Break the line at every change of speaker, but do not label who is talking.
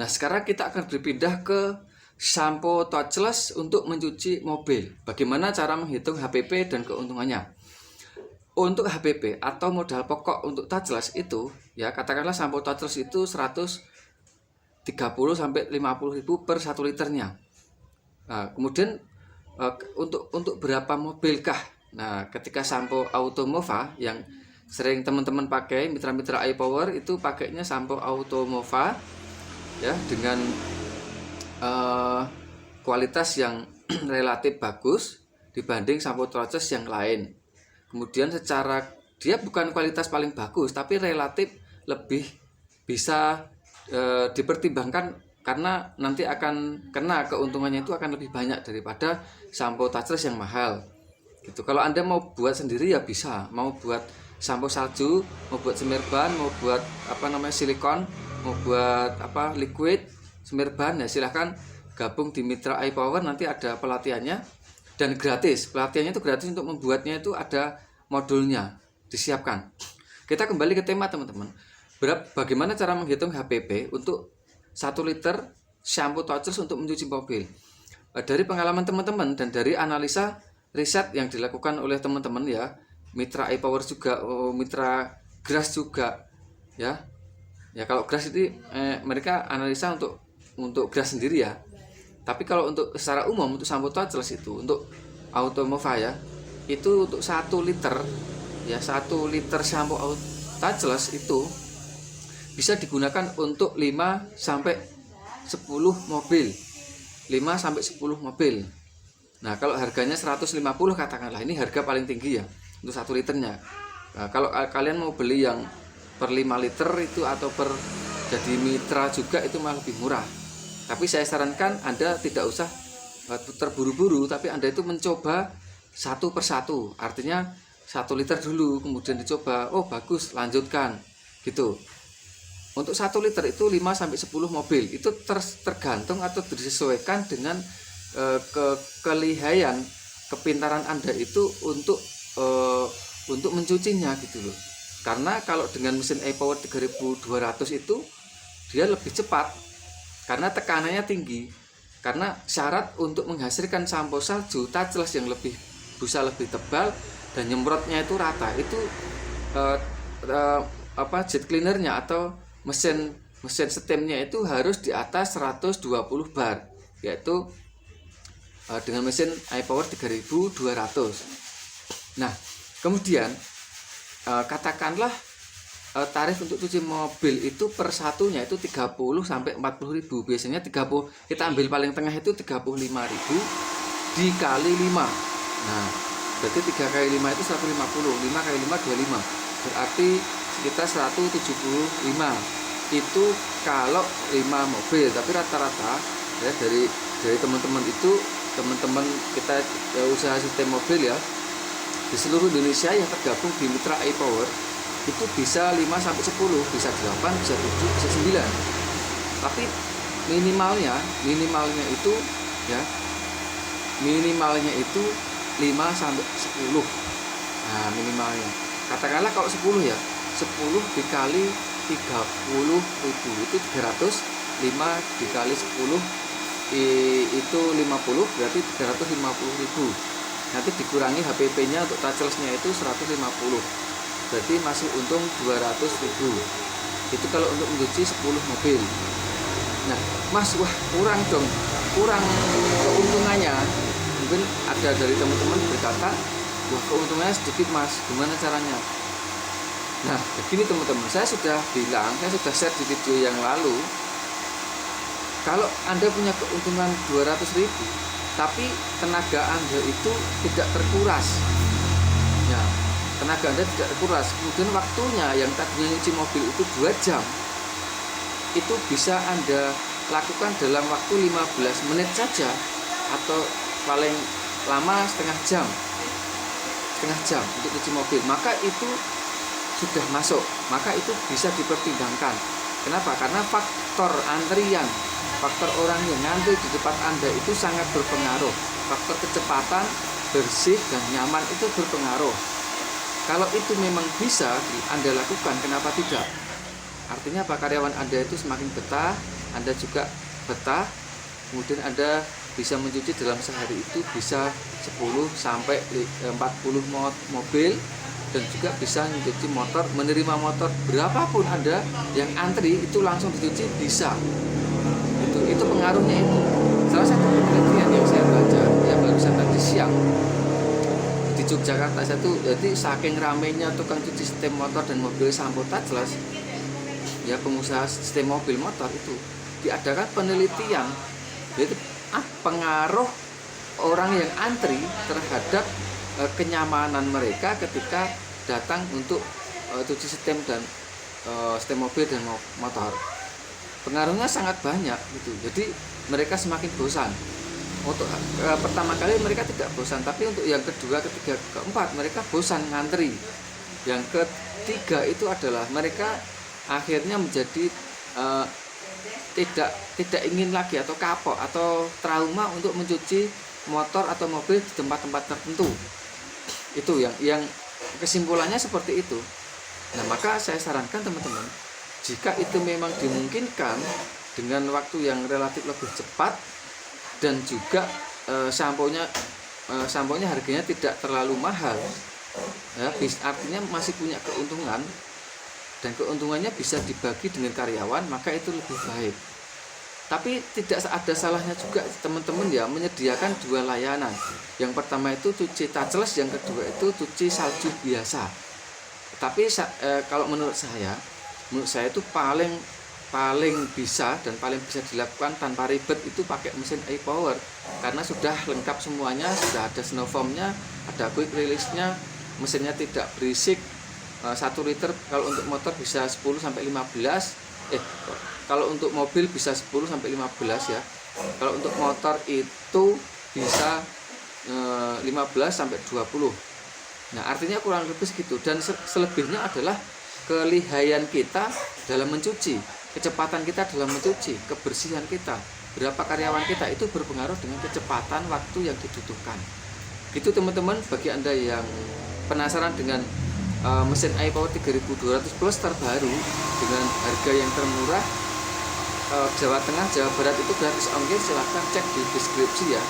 Nah, sekarang kita akan berpindah ke sampo touchless untuk mencuci mobil. Bagaimana cara menghitung HPP dan keuntungannya? Untuk HPP atau modal pokok untuk touchless itu, ya katakanlah sampo touchless itu 130 sampai 50 ribu per 1 liternya. Nah, kemudian untuk berapa mobilkah? Nah, ketika sampo Automova yang sering teman-teman pakai, mitra-mitra iPower itu pakainya sampo Automova ya dengan kualitas yang relatif bagus dibanding sampo touchless yang lain. Kemudian secara dia bukan kualitas paling bagus, tapi relatif lebih bisa dipertimbangkan karena nanti akan kena keuntungannya itu akan lebih banyak daripada sampo touchless yang mahal. Gitu. Kalau Anda mau buat sendiri ya bisa, mau buat sampo salju, mau buat semir ban, mau buat silikon, mau buat liquid semir ban ya silahkan gabung di Mitra iPower, nanti ada pelatihannya. Dan gratis, pelatihannya itu gratis, untuk membuatnya itu ada modulnya disiapkan. Kita kembali ke tema teman-teman. Bagaimana cara menghitung HPP untuk 1 liter shampoo touchless untuk mencuci mobil. Dari pengalaman teman-teman dan dari analisa riset yang dilakukan oleh teman-teman ya, Mitra iPower juga, Mitra Grass juga ya. Ya kalau Grass itu mereka analisa untuk Grass sendiri ya. Tapi kalau untuk secara umum untuk sampo touchless itu untuk Automova ya, itu untuk 1 liter ya, 1 liter sampo touchless itu bisa digunakan untuk 5 sampai 10 mobil. 5 sampai 10 mobil. Nah, kalau harganya 150 katakanlah, ini harga paling tinggi ya untuk 1 liternya. Nah, kalau kalian mau beli yang per 5 liter itu atau per jadi mitra juga itu malah lebih murah. Tapi saya sarankan Anda tidak usah terburu-buru, tapi Anda itu mencoba satu persatu. Artinya 1 liter dulu, kemudian dicoba, oh bagus, lanjutkan. Gitu. Untuk 1 liter itu 5 sampai 10 mobil. Itu tergantung atau disesuaikan dengan kelihayan, kepintaran Anda itu untuk mencucinya gitu loh. Karena kalau dengan mesin iPower 3200 itu dia lebih cepat. Karena tekanannya tinggi, karena syarat untuk menghasilkan sampo salju touchless yang busa lebih tebal dan nyemprotnya itu rata itu jet cleanernya atau mesin stemnya itu harus di atas 120 bar, yaitu dengan mesin iPower 3200. Nah kemudian katakanlah tarif untuk cuci mobil itu per satunya itu 30 sampai 40 ribu. Biasanya 30, kita ambil paling tengah itu 35 ribu dikali 5. Nah, berarti 3 kali 5 itu 150, 5 kali 5 25. Berarti sekitar 175. Itu kalau 5 mobil, tapi rata-rata ya dari teman-teman itu, teman-teman kita usaha sistem mobil ya di seluruh Indonesia yang tergabung di Mitra iPower itu bisa 5 sampai 10, bisa 8, bisa 7, bisa 9. Tapi minimalnya itu ya, minimalnya itu 5 sampai 10. Nah, minimalnya. Katakanlah kalau 10 ya, 10 dikali 30 ribu itu 300, 5 dikali 10 itu 50, berarti 350 ribu. Nanti dikurangi HPP-nya untuk touchless-nya itu 150. Berarti masih untung 200 ribu. Itu kalau untuk mencuci 10 mobil. Nah, Mas, wah kurang dong, kurang keuntungannya. Mungkin ada dari teman-teman berkata, wah keuntungannya sedikit Mas, gimana caranya? Nah, begini teman-teman, saya sudah share di video yang lalu. Kalau Anda punya keuntungan 200 ribu, tapi tenaga Anda itu tidak terkuras. Ya, tenaga Anda tidak terkuras, kemudian waktunya yang tadinya nyuci mobil itu 2 jam, itu bisa Anda lakukan dalam waktu 15 menit saja, atau paling lama setengah jam untuk cuci mobil, maka itu sudah masuk, maka itu bisa dipertimbangkan. Kenapa? Karena faktor antrian, faktor orang yang ngantri di depan Anda itu sangat berpengaruh. Faktor kecepatan, bersih, dan nyaman itu berpengaruh. Kalau itu memang bisa Anda lakukan, kenapa tidak? Artinya apa? Karyawan Anda itu semakin betah, Anda juga betah. Kemudian Anda bisa mencuci dalam sehari itu bisa 10 sampai 40 mobil, dan juga bisa mencuci motor, menerima motor berapapun Anda yang antri itu langsung dicuci bisa. Itu pengaruhnya itu. Salah satu penelitian yang saya baca yang barusan tadi siang di Yogyakarta satu, jadi saking ramenya tukang cuci sistem motor dan mobil sampo touchless, ya pengusaha sistem mobil motor itu diadakan penelitian, yaitu pengaruh orang yang antri terhadap kenyamanan mereka ketika datang untuk cuci sistem dan sistem mobil dan motor. Pengaruhnya sangat banyak gitu. Jadi mereka semakin bosan. Untuk pertama kali mereka tidak bosan, tapi untuk yang kedua, ketiga, keempat mereka bosan ngantri. Yang ketiga itu adalah mereka akhirnya menjadi tidak ingin lagi atau kapok atau trauma untuk mencuci motor atau mobil di tempat-tempat tertentu. Itu yang kesimpulannya seperti itu. Nah, maka saya sarankan teman-teman, jika itu memang dimungkinkan dengan waktu yang relatif lebih cepat dan juga samponya harganya tidak terlalu mahal, ya, artinya masih punya keuntungan dan keuntungannya bisa dibagi dengan karyawan, maka itu lebih baik. Tapi tidak ada salahnya juga teman-teman ya menyediakan dua layanan. Yang pertama itu cuci touchless, yang kedua itu cuci salju biasa. Tapi kalau menurut saya itu paling bisa dan paling bisa dilakukan tanpa ribet itu pakai mesin iPower, karena sudah lengkap semuanya, sudah ada snow foam-nya, ada quick release-nya, mesinnya tidak berisik. 1 liter kalau untuk motor bisa 10 sampai 15, kalau untuk mobil bisa 10 sampai 15 ya. Kalau untuk motor itu bisa 15 sampai 20. Nah, artinya kurang lebih segitu, dan selebihnya adalah kelihayan kita dalam mencuci, kecepatan kita dalam mencuci, kebersihan kita, berapa karyawan kita, itu berpengaruh dengan kecepatan waktu yang dibutuhkan. Gitu teman-teman, bagi Anda yang penasaran dengan mesin iPower 3200 plus terbaru dengan harga yang termurah, Jawa Tengah, Jawa Barat itu gratis ongkir, silahkan cek di deskripsi ya.